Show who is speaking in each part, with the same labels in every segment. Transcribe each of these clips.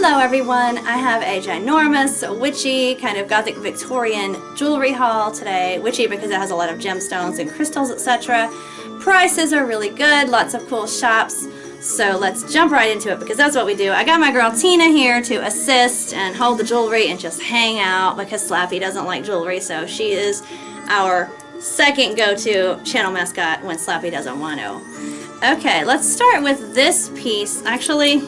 Speaker 1: Hello everyone, I have a ginormous witchy kind of Gothic Victorian jewelry haul today. Witchy because it has a lot of gemstones and crystals, etc. Prices are really good, lots of cool shops. So let's jump right into it because that's what we do. I got my girl Tina here to assist and hold the jewelry and just hang out because Slappy doesn't like jewelry, so she is our second go-to channel mascot when Slappy doesn't want to. Okay, let's start with this piece. Actually,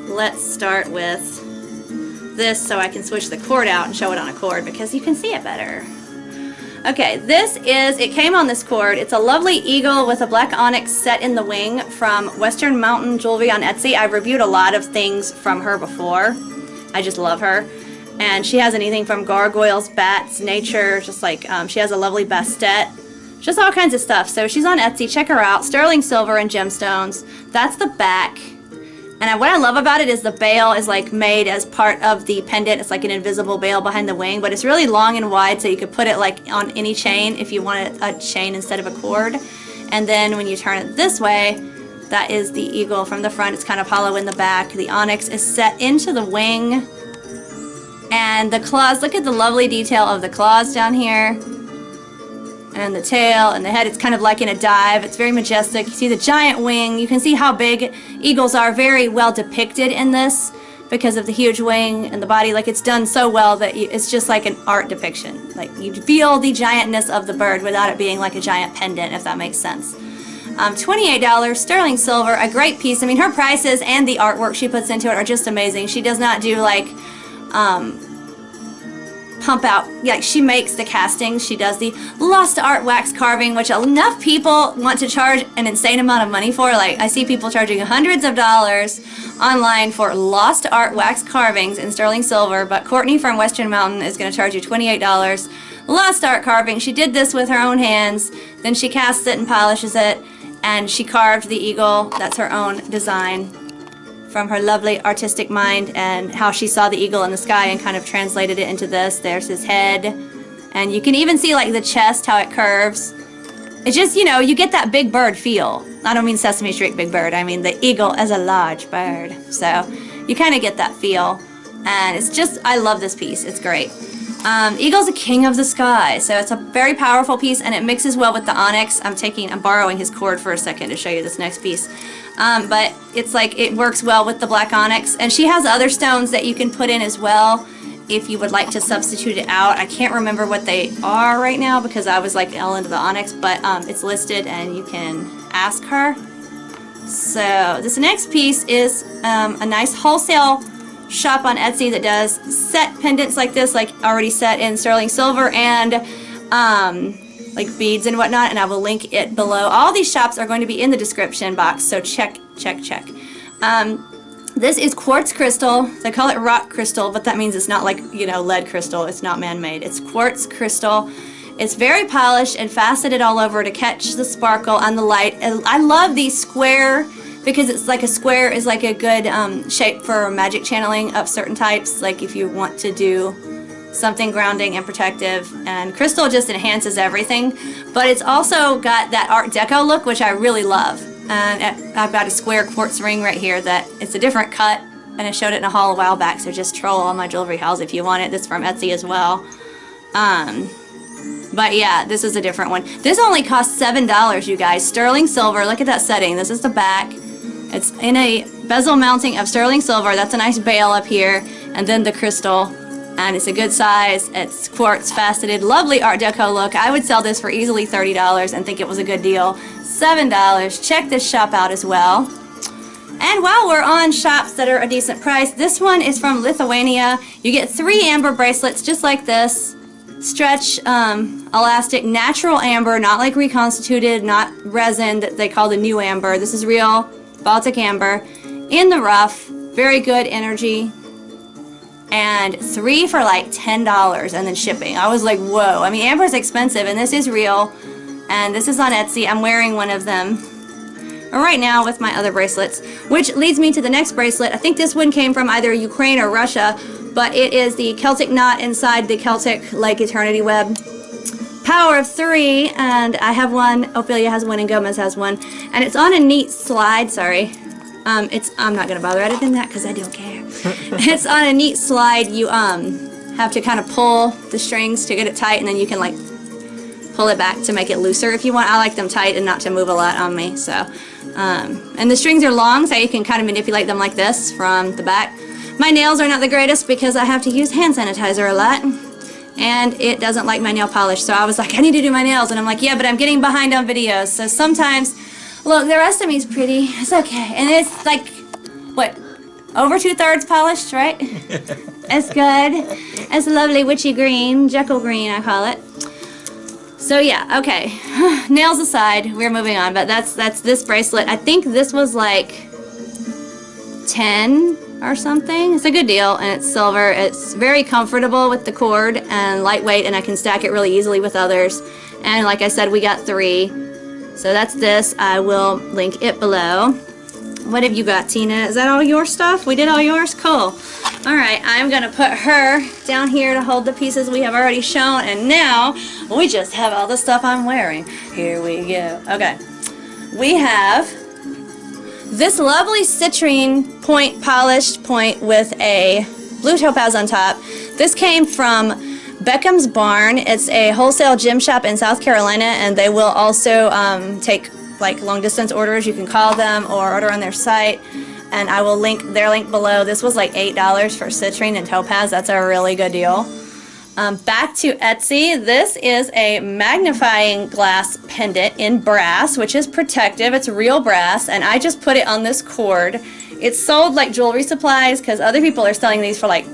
Speaker 1: let's start with this so I can switch the cord out and show it on a cord because you can see it better. Okay, it came on this cord. It's a lovely eagle with a black onyx set in the wing from Western Mountain Jewelry on Etsy. I've reviewed a lot of things from her before. I just love her. And she has anything from gargoyles, bats, nature, just like she has a lovely bastet. Just all kinds of stuff. So she's on Etsy. Check her out. Sterling silver and gemstones. That's the back. And what I love about it is the bail is like made as part of the pendant. It's like an invisible bail behind the wing, but it's really long and wide, so you could put it like on any chain if you want a chain instead of a cord. And then when you turn it this way, that is the eagle from the front. It's kind of hollow in the back. The onyx is set into the wing. And the claws, look at the lovely detail of the claws down here. And the tail and the head, it's kind of like in a dive. It's very majestic. You see the giant wing. You can see how big eagles are, very well depicted in this because of the huge wing and the body. Like, it's done so well that it's just like an art depiction. Like, you feel the giantness of the bird without it being like a giant pendant, if that makes sense. $28 sterling silver, a great piece. I mean, her prices and the artwork she puts into it are just amazing. She does not do like pump out, like she makes the castings. She does the lost art wax carving, which enough people want to charge an insane amount of money for. Like, I see people charging hundreds of dollars online for lost art wax carvings in sterling silver, but Courtney from Western Mountain is going to charge you $28. Lost art carving. She did this with her own hands, then she casts it and polishes it, and she carved the eagle. That's her own design from her lovely artistic mind and how she saw the eagle in the sky and kind of translated it into this. There's his head. And you can even see like the chest, how it curves. It's just, you know, you get that big bird feel. I don't mean Sesame Street big bird. I mean the eagle as a large bird. So you kind of get that feel. And it's just, I love this piece. It's great. Eagle's a king of the sky. So it's a very powerful piece and it mixes well with the onyx. I'm borrowing his cord for a second to show you this next piece. But it's like it works well with the black onyx, and she has other stones that you can put in as well if you would like to substitute it out. I can't remember what they are right now because I was like all into the onyx, but it's listed and you can ask her. So this next piece is a nice wholesale shop on Etsy that does set pendants like this, like already set in sterling silver and like beads and whatnot, and I will link it below. All these shops are going to be in the description box, so check. This is quartz crystal. They call it rock crystal, but that means it's not like, you know, lead crystal. It's not man-made. It's quartz crystal. It's very polished and faceted all over to catch the sparkle and the light. And I love these square because it's like a square is like a good shape for magic channeling of certain types, like if you want to do something grounding and protective, and crystal just enhances everything, but it's also got that art deco look, which I really love. And I've got a square quartz ring right here that it's a different cut, and I showed it in a haul a while back, so just troll all my jewelry hauls if you want it. This is from Etsy as well. But yeah, this is a different one. This only costs $7, you guys. Sterling silver. Look at that setting. This is the back. It's in a bezel mounting of sterling silver. That's a nice bail up here, and then the crystal. And it's a good size. It's quartz faceted, lovely art deco look. I would sell this for easily $30 and think it was a good deal. $7. Check this shop out as well. And while we're on shops that are a decent price, this one is from Lithuania. You get 3 amber bracelets just like this. Stretch, elastic, natural amber, not like reconstituted, not resin that they call the new amber. This is real Baltic amber in the rough. Very good energy. And 3 for like $10 and then shipping. I was like, whoa. I mean, amber is expensive, and this is real. And this is on Etsy. I'm wearing one of them right now with my other bracelets, which leads me to the next bracelet. I think this one came from either Ukraine or Russia, but it is the Celtic knot inside the Celtic like eternity web. Power of 3, and I have one. Ophelia has one, and Gomez has one. And it's on a neat slide, sorry. I'm not gonna bother editing that because I don't care. It's on a neat slide. You have to kind of pull the strings to get it tight, and then you can like pull it back to make it looser if you want. I like them tight and not to move a lot on me. So, and the strings are long, so you can kind of manipulate them like this from the back. My nails are not the greatest because I have to use hand sanitizer a lot, and it doesn't like my nail polish. So I was like, I need to do my nails, and I'm like, yeah, but I'm getting behind on videos. So sometimes, look, the rest of me is pretty. It's okay, and it's like, what, over 2/3 polished, right? It's good. It's a lovely witchy green, Jekyll green, I call it. So yeah, okay. Nails aside, we're moving on. But that's this bracelet. I think this was like 10 or something. It's a good deal, and it's silver. It's very comfortable with the cord and lightweight, and I can stack it really easily with others. And like I said, we got 3. So that's this. I will link it below. What have you got, Tina? Is that all your stuff? We did all yours? Cool. All right, I'm gonna put her down here to hold the pieces we have already shown, and now we just have all the stuff I'm wearing. Here we go. Okay, we have this lovely citrine point, polished point with a blue topaz on top. This came from Beckham's Barn. It's a wholesale gem shop in South Carolina, and they will also take like long distance orders. You can call them or order on their site, and I will link their link below. This was like $8 for citrine and topaz. That's a really good deal. Back to Etsy. This is a magnifying glass pendant in brass, which is protective. It's real brass, and I just put it on this cord. It's sold like jewelry supplies because other people are selling these for like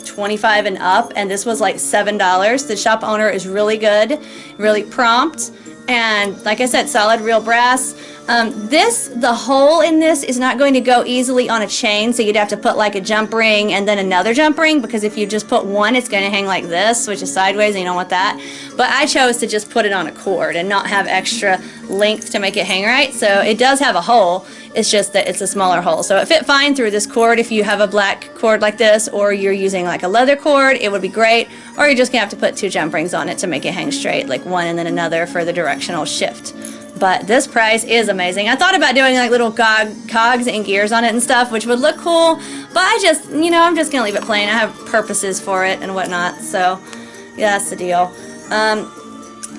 Speaker 1: $25 and up, and this was like $7. The shop owner is really good, really prompt, and like I said, solid real brass. The hole in this is not going to go easily on a chain, so you'd have to put like a jump ring and then another jump ring, because if you just put one, it's going to hang like this, which is sideways, and you don't want that. But I chose to just put it on a cord and not have extra length to make it hang right. So it does have a hole, it's just that it's a smaller hole. So it fit fine through this cord. If you have a black cord like this, or you're using like a leather cord, it would be great. Or you're just going to have to put 2 jump rings on it to make it hang straight, like one and then another for the directional shift. But this price is amazing. I thought about doing like little cogs and gears on it and stuff, which would look cool, but I just, you know, I'm just gonna leave it plain. I have purposes for it and whatnot, so yeah, that's the deal.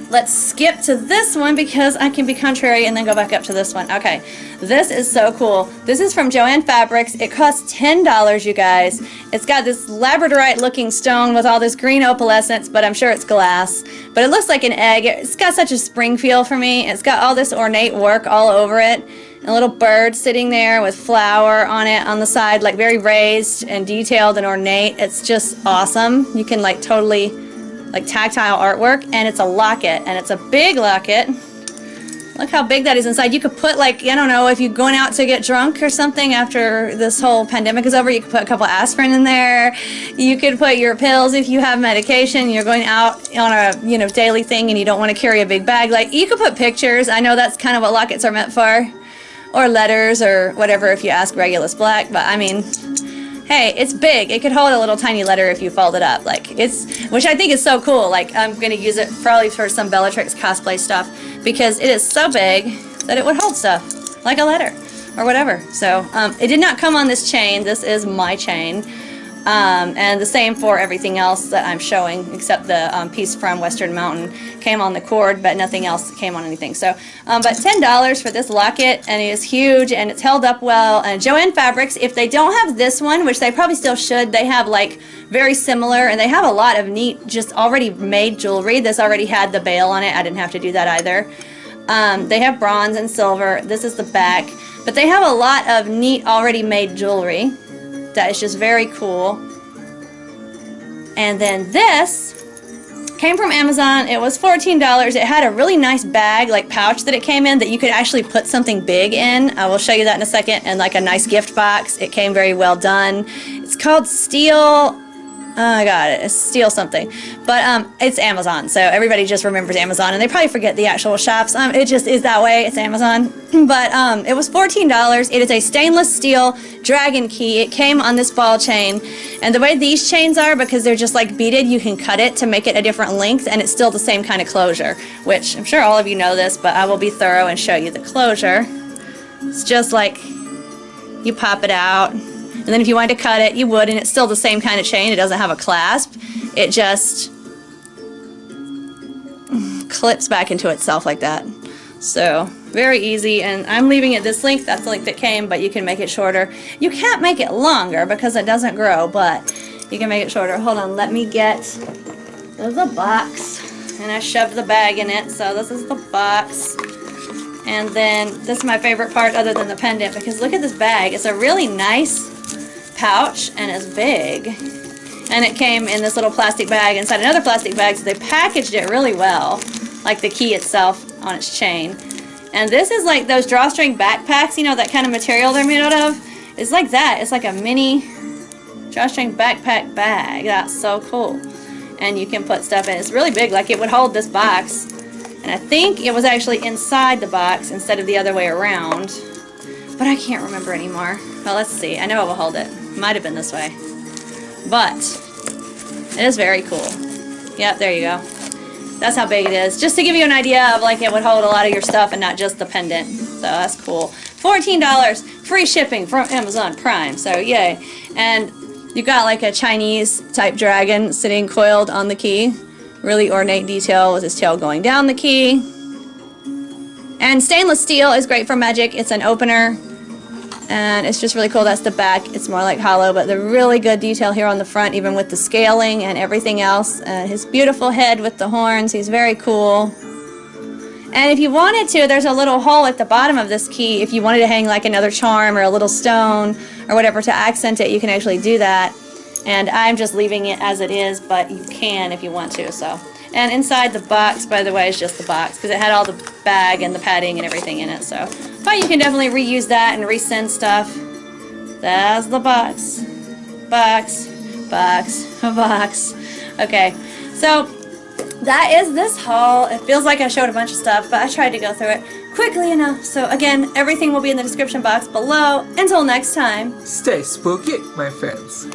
Speaker 1: Let's skip to this one because I can be contrary and then go back up to this one. Okay, this is so cool. This is from Joann Fabrics. It costs $10, you guys. It's got this labradorite looking stone with all this green opalescence, but I'm sure it's glass. But it looks like an egg. It's got such a spring feel for me. It's got all this ornate work all over it. And a little bird sitting there with flower on it on the side, like very raised and detailed and ornate. It's just awesome. You can like totally like tactile artwork, and it's a locket, and it's a big locket. Look how big that is inside. You could put like, I don't know, if you're going out to get drunk or something after this whole pandemic is over, you could put a couple aspirin in there. You could put your pills if you have medication, you're going out on a, you know, daily thing and you don't want to carry a big bag. Like, you could put pictures. I know that's kind of what lockets are meant for, or letters or whatever if you ask Regulus Black, but I mean, hey, it's big. It could hold a little tiny letter if you fold it up. Like, it's, which I think is so cool. Like, I'm gonna use it probably for some Bellatrix cosplay stuff because it is so big that it would hold stuff, like a letter or whatever. So, it did not come on this chain. This is my chain. And the same for everything else that I'm showing, except the piece from Western Mountain came on the cord, but nothing else came on anything. So, but $10 for this locket, and it is huge, and it's held up well. And Joann Fabrics, if they don't have this one, which they probably still should, they have like very similar, and they have a lot of neat, just already made jewelry. This already had the bail on it. I didn't have to do that either. They have bronze and silver. This is the back, but they have a lot of neat, already made jewelry that is just very cool. And then this came from Amazon. It was $14. It had a really nice bag, like pouch that it came in that you could actually put something big in. I will show you that in a second. And like a nice gift box. It came very well done. It's called Steel. I got it. It's Steel something. But it's Amazon, so everybody just remembers Amazon, and they probably forget the actual shops. It just is that way. It's Amazon. But it was $14. It is a stainless steel dragon key. It came on this ball chain, and the way these chains are, because they're just like beaded, you can cut it to make it a different length, and it's still the same kind of closure, which I'm sure all of you know this, but I will be thorough and show you the closure. It's just like you pop it out. And then if you wanted to cut it, you would, and it's still the same kind of chain. It doesn't have a clasp. It just clips back into itself like that. So, very easy, and I'm leaving it this length. That's the length that came, but you can make it shorter. You can't make it longer because it doesn't grow, but you can make it shorter. Hold on, let me get, there's a box, and I shoved the bag in it, so this is the box. And then, this is my favorite part other than the pendant, because look at this bag. It's a really nice pouch, and it's big. And it came in this little plastic bag inside another plastic bag, so they packaged it really well, like the key itself on its chain. And this is like those drawstring backpacks, you know, that kind of material they're made out of. It's like that. It's like a mini drawstring backpack bag. That's so cool. And you can put stuff in. It's really big, like it would hold this box. And I think it was actually inside the box instead of the other way around. But I can't remember anymore. Well, let's see. I know it will hold it. Might have been this way. But it is very cool. Yep, there you go. That's how big it is. Just to give you an idea of like it would hold a lot of your stuff and not just the pendant. So that's cool. $14, free shipping from Amazon Prime. So yay. And you've got like a Chinese type dragon sitting coiled on the key. Really ornate detail with his tail going down the key. And stainless steel is great for magic. It's an opener. And it's just really cool. That's the back. It's more like hollow, but the really good detail here on the front, even with the scaling and everything else. His beautiful head with the horns. He's very cool. And if you wanted to, there's a little hole at the bottom of this key. If you wanted to hang like another charm or a little stone or whatever to accent it, you can actually do that. And I'm just leaving it as it is, but you can if you want to. So, and inside the box, by the way, is just the box because it had all the bag and the padding and everything in it. So, but you can definitely reuse that and resend stuff. That's the box. Box. Box. Box. Okay, so that is this haul. It feels like I showed a bunch of stuff, but I tried to go through it quickly enough. So again, everything will be in the description box below. Until next time.
Speaker 2: Stay spooky, my friends.